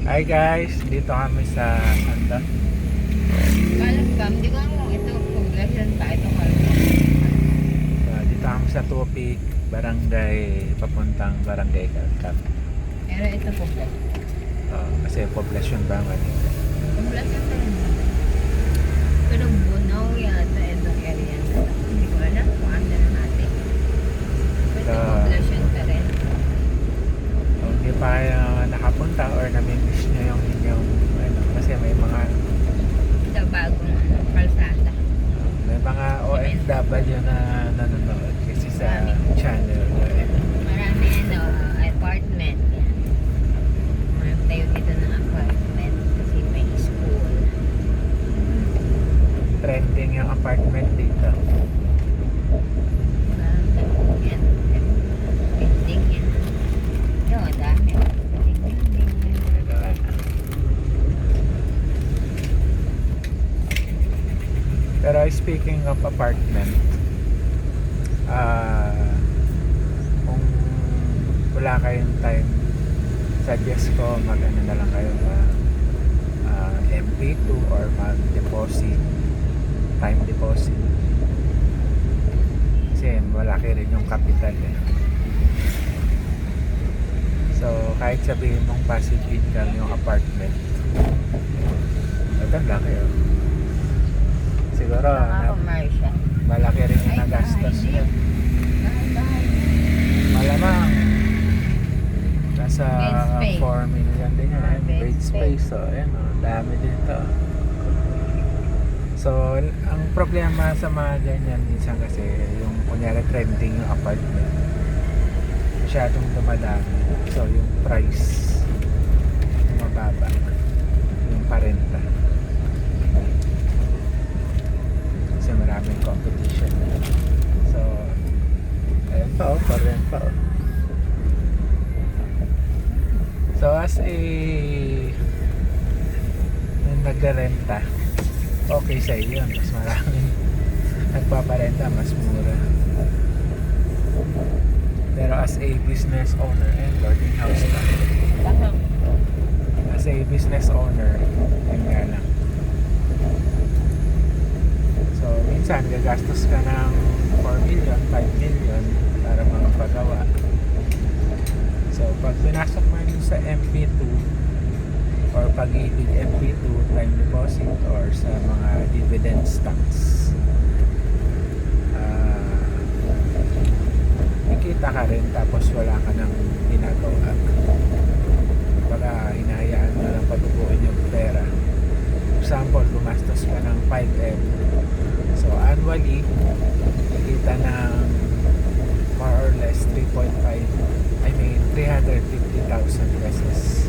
Hi guys, dito kami sa Santa. Kalabam, di ko mo ito poblasyon pa ito kalabam. Dito kami sa Tupig, barangay, papuntang barangay Calcap. Pero ito poblasyon. Kasi poblasyon ba Manila? Poblasyon na rin. Pero Bunaw yata itong area na ito. Hindi ko alam kung ano na natin. Pero poblasyon pa rin. Kung hindi pa kayo nakapunta or namimiss nyo yung inyong kasi may mga Ito bagong kalsada. may mga OFW na nanonood kasi sa channel Marami apartment. Yan. Marami tayo dito ng apartment kasi may school. trending yung apartment dito. Yan. Building yan. Yun, dami. Building. Pero speaking of apartment, kung wala kayong time, suggest ko mag-ano na lang kayo MP2 or mag-deposit, time deposit. Kasi malaki rin yung capital eh. So kahit sabihin mong passive income yung apartment, maganda kayo. Siguro Commercial. malaki rin yung nagastos niya. Malamang nasa Bed space. 4 million din yan. Bed Bed space. So ayan o, dami dito. So ang problema sa mga ganyan minsan kasi yung kunyari trending yung apartment, masyadong dumadami. So yung price mababa, yung parenta. Kasi maraming competition. So ayun pa oh, parent pa oh. So as a yung nagre-renta, okay sa iyo, mas maraming nagpaparenta, mas mura. Pero as a business owner, boarding house pa. As a business owner, yun nga lang. So minsan gagastos ka ng 4 million, 5 million para makapagawa. So pag pinasok mo yun sa MP2 or pag-ibig MP2, time deposit or sa mga dividend stocks, nakita ka rin tapos wala ka nang ginagawa. Baga hinahayaan mo lang patubuin yung pera. Example, gumastos ka ng 5M. So annually, nakita ng more or less 350,000 pesos.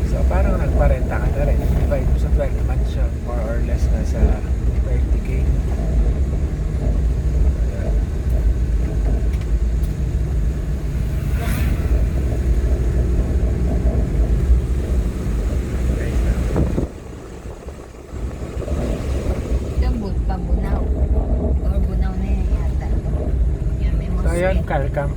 So parang nagparenta ka na rin. Divide mo sa 12 months yun, more or less nasa 30K. Gambot pa Bunaw. Or Bunaw na yan yata. Yan, may So yun, kalkam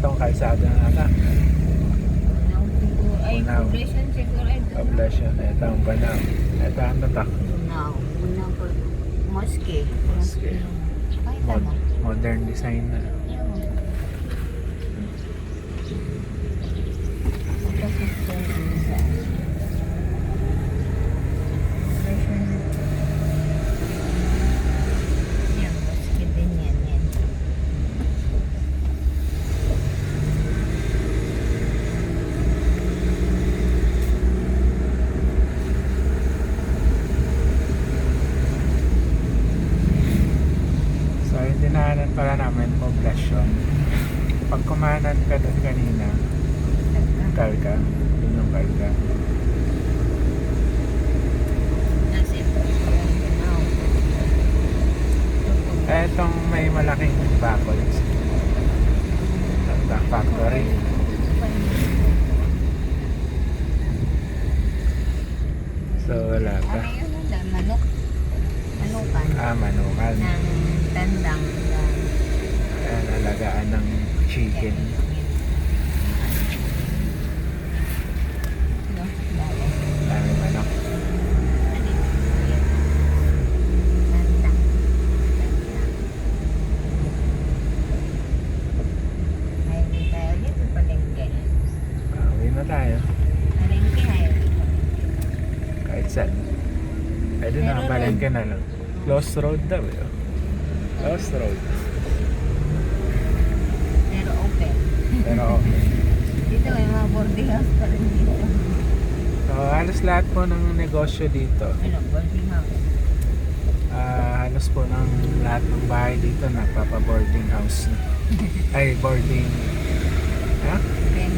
tong kalsada na ata. Bunaw siguro. Ay, Bunaw. poblasyon siguro. Ay, Bunaw. Poblasyon, ito ang Banaw. Ito ano to? Bunaw. Bunaw po. Mosque. Mosque. Ay, tama. Modern design na. Yan, mosque din yan. Yan. So yung dinaanan pala namin poblasyon. Pag kumanan ka doon kanina, Calca, yun yung Calca. Nasa Bunaw. Etong may malaking bakod. Tanda factory. So wala pa. Ano yun? Manok. Manukan. Manukan. Ng tandang. Ayan, alagaan ng chicken. tayo. Palengke highway. Kahit saan. Pwede na, Pero palengke na lang. Close road daw eh. Close road. Pero open. Pero okay. Dito may mga boarding house pa rin dito. So, halos lahat po ng negosyo dito. Ano, boarding house? Halos po ng lahat ng bahay dito nagpapa-boarding house na. Ay, boarding. Ha? Then,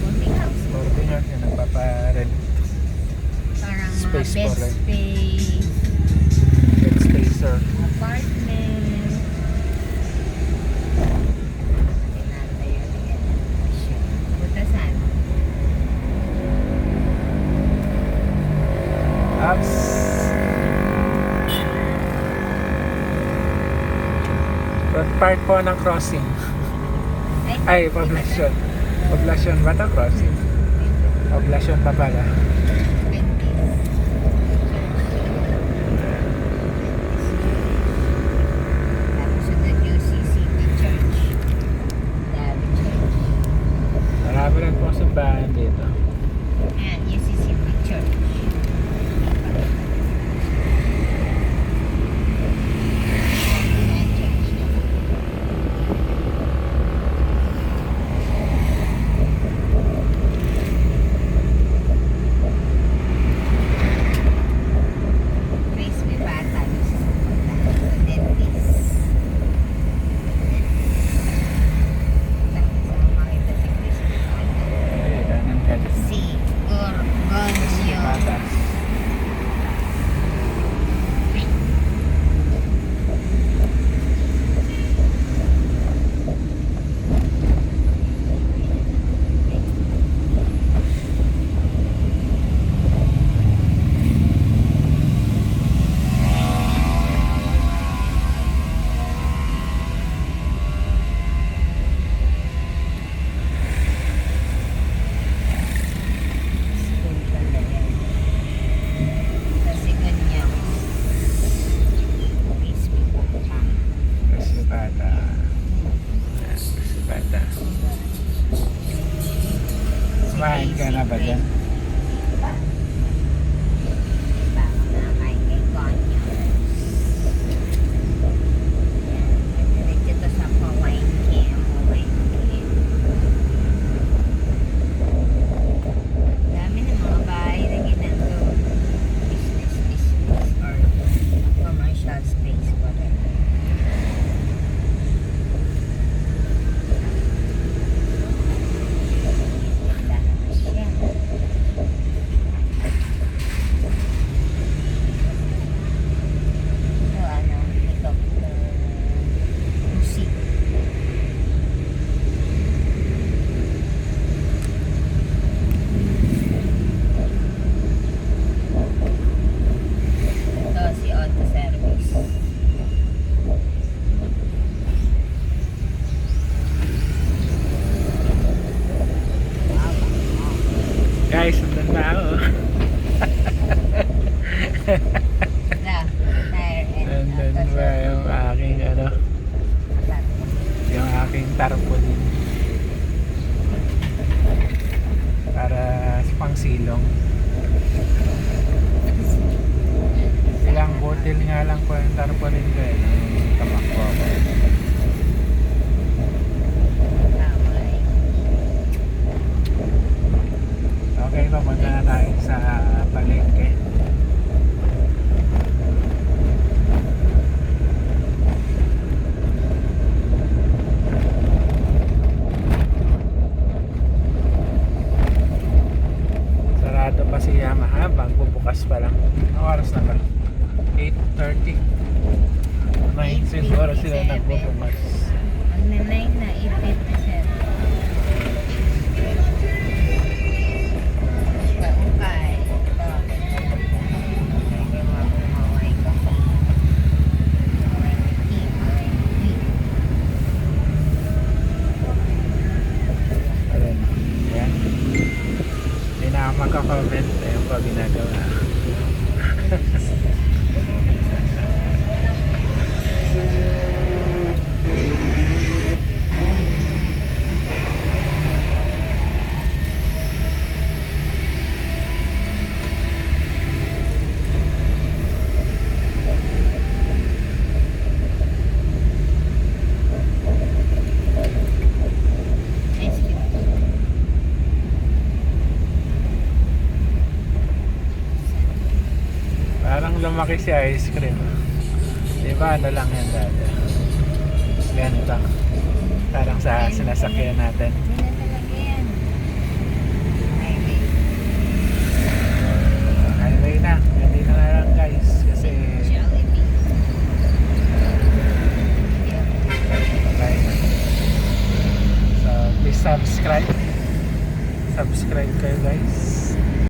boarding house. Boarding house na nagpapa-rent. Parang mga Space bed for rent. space, Bed spacer. apartment. Tinatay yun yan. Butasan. Ups. Front part po ng crossing. Ay, poblasyon. Poblasyon ba ito? Crossing. Poblasyon pa pala. Tapos sunod yung CCP Church. Dami church. Marami rin po simbahan dito. Ayan, yung CCP Church. Ayan, church naman. Grace may bata doon sa pupuntahan sa dentist. Tapos ang makita si Grace may bata. Ay, ganun ka din. Si Gorgonio. Patas. School pala yan. Kasi ganyan. Grace may bata. Kasi bata. Kasi bata. Kumain ka na ba dyan? Dami ng mga bahay na ginagawa business or commercial space whatever. Ganda naman siya. Ito ano, ito music. Ito si auto service. Guys, sundan na ako. Na, tire and Nandun ba yung aking ano, yung aking tarpaulin. Para sa pangsilong. Ilang butil nga lang po yung tarpaulin ko eh. Nung tamakbo ako. Okay, papunta na tayo sa palengke. Sarado pa si Yamaha, bubukas pa lang. Ang oras na ba? 8:30. 9 siguro sila 8:57. nagbubukas. Mag-9 na, 8:57. Paungkay. Ito. Medyo maway ko. Maway tea, maway tea. Ayan. Ayan. Hindi na ako magka-comment. Ayun pa ginagawa. lumaki si ice cream. Diba ano lang yan dati? Ganito. Parang sa sinasakyan natin. Hindi na talaga yan. Highway. Highway na. Hindi na lang guys. Kasi Jollibee. okay. So please subscribe. Subscribe kayo guys.